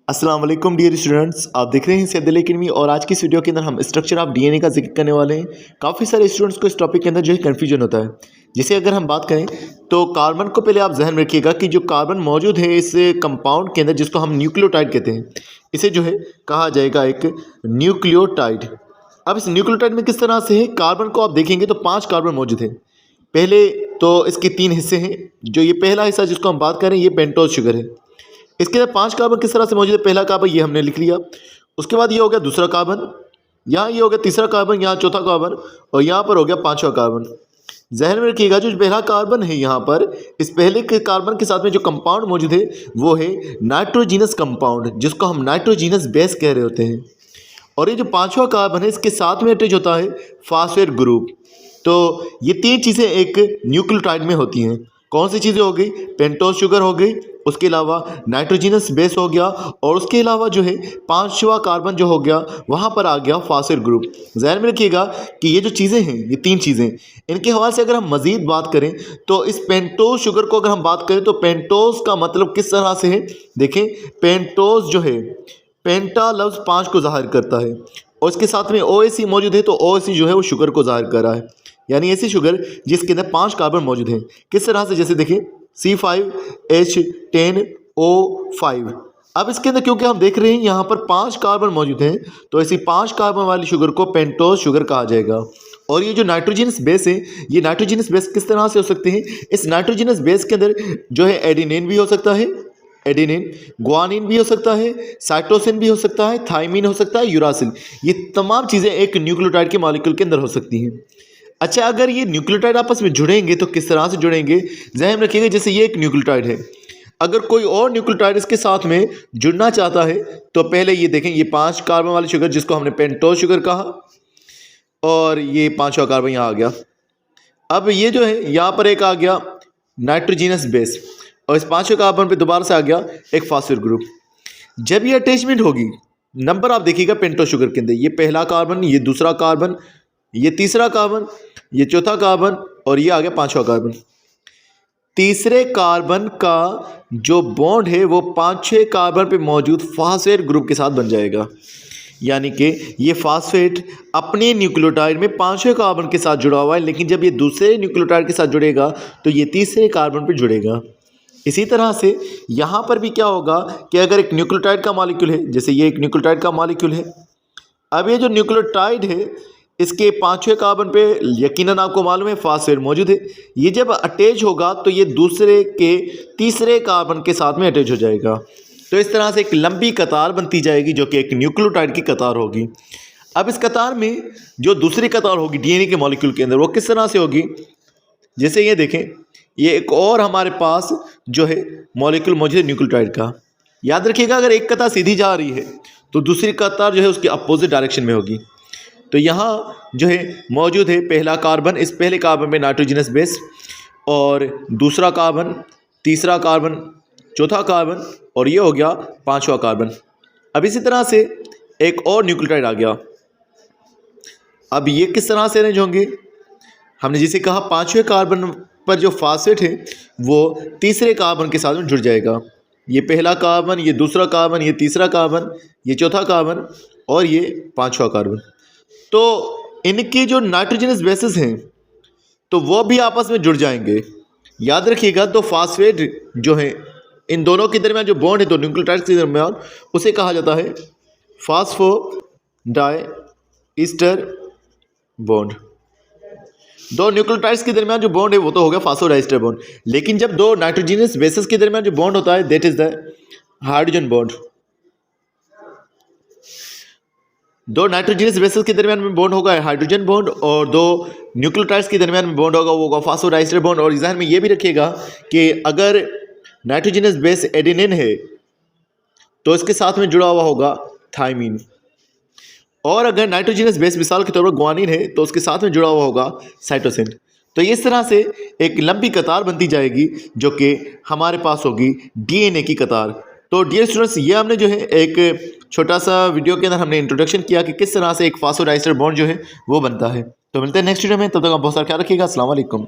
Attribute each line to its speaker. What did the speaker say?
Speaker 1: अस्सलाम वालेकुम dear students, आप देख रहे हैं सैयद अली अकेडमी। और आज की इस वीडियो के अंदर हम स्ट्रक्चर ऑफ डीएनए का जिक्र करने वाले हैं। काफ़ी सारे स्टूडेंट्स को इस टॉपिक के अंदर जो है कन्फ्यूजन होता है। जैसे अगर हम बात करें तो कार्बन को पहले आप जहन में रखिएगा कि जो कार्बन मौजूद है इस कंपाउंड के अंदर, जिसको हम न्यूक्लियोटाइड कहते हैं, इसे जो है कहा जाएगा एक न्यूक्लियोटाइड। अब इस न्यूक्लियोटाइड में किस तरह से है, कार्बन को आप देखेंगे तो 5 कार्बन मौजूद है। पहले तो इसके 3 हिस्से हैं। जो ये पहला हिस्सा जिसको हम बात करें ये पेंटोज शुगर है। इसके अंदर 5 कार्बन किस तरह से मौजूद है, पहला कार्बन ये हमने लिख लिया। उसके बाद ये हो गया दूसरा कार्बन, यहाँ ये हो गया तीसरा कार्बन, यहाँ चौथा कार्बन, और यहाँ पर हो गया 5वां कार्बन। जहन में रखिएगा जो पहला कार्बन है यहाँ पर, इस पहले के कार्बन के साथ में जो कंपाउंड मौजूद है वो है नाइट्रोजीनस कंपाउंड, जिसको हम नाइट्रोजीनस बेस कह रहे होते हैं। और ये जो 5वां कार्बन है इसके साथ में अटैच होता है फास्फेट ग्रुप। तो ये 3 चीज़ें एक न्यूक्लियोटाइड में होती हैं। कौन सी चीज़ें हो गई, पेंटोज शुगर हो गई, उसके अलावा नाइट्रोजीनस बेस हो गया, और उसके अलावा जो है 5वां कार्बन जो हो गया वहाँ पर आ गया फास्फेट ग्रुप। ध्यान में रखिएगा कि ये जो चीज़ें हैं, ये 3 चीज़ें, इनके हवाले से अगर हम मज़ीद बात करें तो इस पेंटोज शुगर को अगर हम बात करें तो पेंटोज का मतलब किस तरह से है, देखें पेंटोज जो है, पेंटा लफ्ज़ 5 को ज़ाहिर करता है, और इसके साथ में OAC मौजूद है, तो OAC जो है वो शुगर को ज़ाहिर कर रहा है, यानी ऐसी शुगर जिसके अंदर 5 कार्बन मौजूद हैं। किस तरह से, जैसे देखिए C5H10O5। अब इसके अंदर क्योंकि हम देख रहे हैं यहाँ पर 5 कार्बन मौजूद हैं, तो ऐसी 5 कार्बन वाली शुगर को पेंटोज शुगर कहा जाएगा। और ये जो नाइट्रोजनस बेस है, ये नाइट्रोजनस बेस किस तरह से हो सकते हैं, इस नाइट्रोजनस बेस के अंदर जो है एडिनिन भी हो सकता है, एडिनिन, ग्वानिन भी हो सकता है, साइटोसिन भी हो सकता है, थाइमिन हो सकता है, यूरासिल। ये तमाम चीज़ें एक न्यूक्लियोटाइड के मॉलिक्यूल के अंदर हो सकती हैं। अच्छा, अगर ये न्यूक्लियोटाइड आपस में जुड़ेंगे तो किस तरह से जुड़ेंगे, ज़हन रखिएगा जैसे ये एक न्यूक्लियोटाइड है, अगर कोई और न्यूक्लियोटाइड इसके साथ में जुड़ना चाहता है तो पहले ये देखें, ये 5 कार्बन वाली शुगर जिसको हमने पेंटोज शुगर कहा, और ये 5वां कार्बन यहाँ आ गया। अब ये जो है यहाँ पर एक आ गया नाइट्रोजीनस बेस, और इस 5वें कार्बन पे दोबारा से आ गया एक फास्फेट ग्रुप। जब ये अटैचमेंट होगी, नंबर आप देखिएगा पेंटोज शुगर के अंदर, ये पहला कार्बन, ये दूसरा कार्बन, ये तीसरा कार्बन, ये चौथा कार्बन, और ये आ गया 5वां कार्बन। तीसरे कार्बन का जो बॉन्ड है वो 5-6 कार्बन पे मौजूद फास्फेट ग्रुप के साथ बन जाएगा, यानी कि ये फास्फेट अपने न्यूक्लियोटाइड में 5वें कार्बन के साथ जुड़ा हुआ है, लेकिन जब ये दूसरे न्यूक्लियोटाइड के साथ जुड़ेगा तो ये तीसरे कार्बन पे जुड़ेगा। इसी तरह से यहाँ पर भी क्या होगा कि अगर एक न्यूक्लियोटाइड का मॉलिक्यूल है, जैसे ये एक न्यूक्लियोटाइड का मॉलिक्यूल है, अब ये जो न्यूक्लियोटाइड है इसके 5वें कार्बन पे यकीनन आपको मालूम है फास्फेट मौजूद है। ये जब अटैच होगा तो ये दूसरे के तीसरे कार्बन के साथ में अटैच हो जाएगा। तो इस तरह से एक लंबी कतार बनती जाएगी जो कि एक न्यूक्लियोटाइड की कतार होगी। अब इस कतार में जो दूसरी कतार होगी डीएनए के मॉलिक्यूल के अंदर, वो किस तरह से होगी, जैसे ये देखें, ये एक और हमारे पास जो है मॉलिक्यूल मौजूद है न्यूक्लियोटाइड का। याद रखिएगा अगर एक कतार सीधी जा रही है तो दूसरी कतार जो है उसके अपोजिट डायरेक्शन में होगी। तो यहाँ जो है मौजूद है पहला कार्बन, इस पहले कार्बन में नाइट्रोजनस बेस, और दूसरा कार्बन, तीसरा कार्बन, चौथा कार्बन, और ये हो गया 5वां कार्बन। अब इसी तरह से एक और न्यूक्लियोटाइड आ गया। अब ये किस तरह से अरेंज होंगे, हमने जिसे कहा 5वें कार्बन पर जो फास्फेट है वो तीसरे कार्बन के साथ में जुड़ जाएगा। ये पहला कार्बन, ये दूसरा कार्बन, ये तीसरा कार्बन, ये चौथा कार्बन, और ये 5वां कार्बन। तो इनके जो नाइट्रोजनस बेसेस हैं तो वो भी आपस में जुड़ जाएंगे। याद रखिएगा, तो फास्फेट जो है इन दोनों के दरमियान जो बॉन्ड है, दो न्यूक्लियोटाइड्स के दरमियान, उसे कहा जाता है फास्फोडाइईस्टर बॉन्ड। दो न्यूक्लियोटाइड्स के दरमियान जो बॉन्ड है वो तो हो गया फास्फोडाइईस्टर बॉन्ड, लेकिन जब दो नाइट्रोजनस बेसेस के दरमियान जो बॉन्ड होता है that is the hydrogen bond. दो नाइट्रोजनस बेसेस के दरमियान में बॉन्ड होगा हाइड्रोजन बॉन्ड, और दो न्यूक्लियोटाइड्स के दरमियान में बॉन्ड होगा वो होगा फास्फोडाइईस्टर बॉन्ड। और ज़हन में ये भी रखिएगा कि अगर नाइट्रोजनस बेस एडेनिन है तो इसके साथ में जुड़ा हुआ होगा थाइमिन, और अगर नाइट्रोजनस बेस मिसाल के तौर पर ग्वानिन है तो उसके साथ में जुड़ा हुआ होगा साइटोसिन। तो इस तरह से एक लंबी कतार बनती जाएगी जो कि हमारे पास होगी डीएनए की कतार। तो डियर स्टूडेंट्स, ये हमने जो है एक छोटा सा वीडियो के अंदर हमने इंट्रोडक्शन किया कि किस तरह से एक फास्फोडाइईस्टर बॉन्ड जो है वो बनता है। तो मिलते हैं नेक्स्ट वीडियो में, तब तक आप बहुत सारा ख्याल रखिएगा। अस्सलाम वालेकुम।